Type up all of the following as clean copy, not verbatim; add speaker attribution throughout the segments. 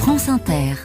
Speaker 1: France Inter.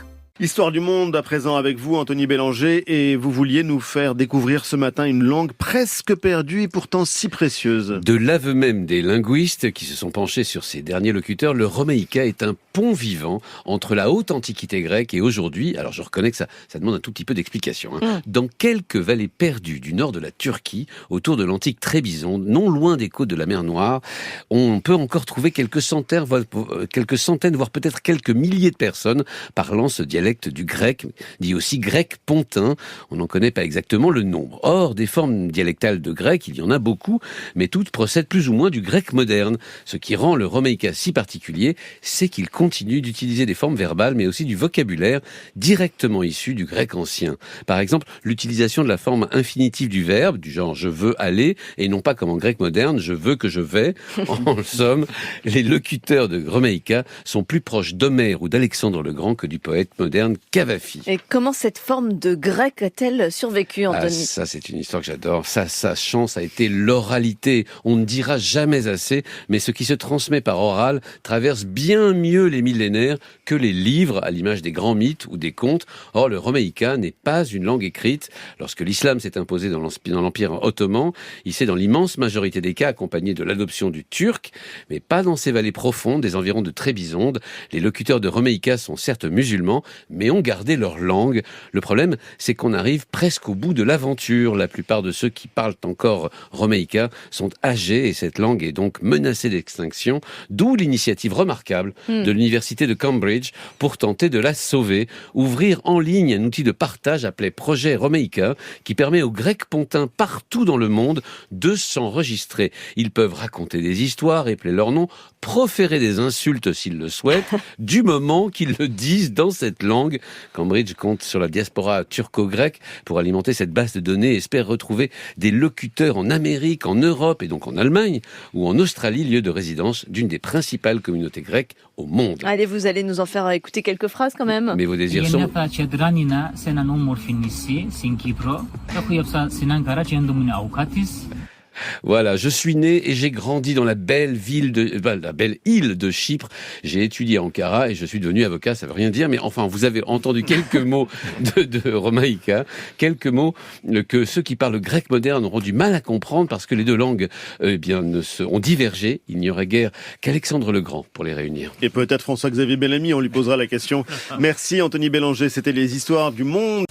Speaker 2: Histoire du monde à présent avec vous, Anthony Bélanger, et vous vouliez nous faire découvrir ce matin une langue presque perdue et pourtant si précieuse.
Speaker 3: De l'aveu même des linguistes qui se sont penchés sur ces derniers locuteurs, le romaïka est un pont vivant entre la haute antiquité grecque et aujourd'hui. Alors je reconnais que ça demande un tout petit peu d'explication. Dans quelques vallées perdues du nord de la Turquie, autour de l'antique Trébizonde, non loin des côtes de la mer Noire, on peut encore trouver quelques centaines, voire peut-être quelques milliers de personnes parlant ce dialecte du grec, dit aussi grec pontin. On n'en connaît pas exactement le nombre. Or, des formes dialectales de grec, il y en a beaucoup, mais toutes procèdent plus ou moins du grec moderne. Ce qui rend le romaïka si particulier, c'est qu'il continue d'utiliser des formes verbales, mais aussi du vocabulaire directement issu du grec ancien. Par exemple, l'utilisation de la forme infinitive du verbe, du genre « je veux aller », et non pas comme en grec moderne « je veux que je vais ». En somme, les locuteurs de romaïka sont plus proches d'Homère ou d'Alexandre le Grand que du poète moderne Cavafy.
Speaker 4: Et comment cette forme de grec a-t-elle survécu, Anthony ?
Speaker 3: Ça, c'est une histoire que j'adore. Sa chance a été l'oralité. On ne dira jamais assez, mais ce qui se transmet par oral traverse bien mieux les millénaires que les livres, à l'image des grands mythes ou des contes. Or, le romaïka n'est pas une langue écrite. Lorsque l'islam s'est imposé dans l'Empire ottoman, il s'est dans l'immense majorité des cas accompagné de l'adoption du turc, mais pas dans ces vallées profondes des environs de Trébizonde. Les locuteurs de romaïka sont certes musulmans, mais ont gardé leur langue. Le problème, c'est qu'on arrive presque au bout de l'aventure. La plupart de ceux qui parlent encore romaïka sont âgés et cette langue est donc menacée d'extinction, d'où l'initiative remarquable de l'université de Cambridge pour tenter de la sauver. Ouvrir en ligne un outil de partage appelé Projet Romaïka qui permet aux Grecs pontins partout dans le monde de s'enregistrer. Ils peuvent raconter des histoires, épeler leur nom, proférer des insultes s'ils le souhaitent, du moment qu'ils le disent dans cette langue. Cambridge compte sur la diaspora turco-grecque pour alimenter cette base de données et espère retrouver des locuteurs en Amérique, en Europe et donc en Allemagne ou en Australie, lieu de résidence d'une des principales communautés grecques au monde.
Speaker 4: Allez, vous allez nous en faire écouter quelques phrases quand même.
Speaker 3: Mais vos désirs sont... Voilà, je suis né et j'ai grandi dans la belle île de Chypre. J'ai étudié à Ankara et je suis devenu avocat, ça veut rien dire, mais enfin, vous avez entendu quelques mots de romaïka, quelques mots que ceux qui parlent grec moderne auront du mal à comprendre parce que les deux langues ont divergé. Il n'y aurait guère qu'Alexandre le Grand pour les réunir.
Speaker 2: Et peut-être François-Xavier Bellamy, on lui posera la question. Merci Anthony Bélanger, c'était les histoires du monde.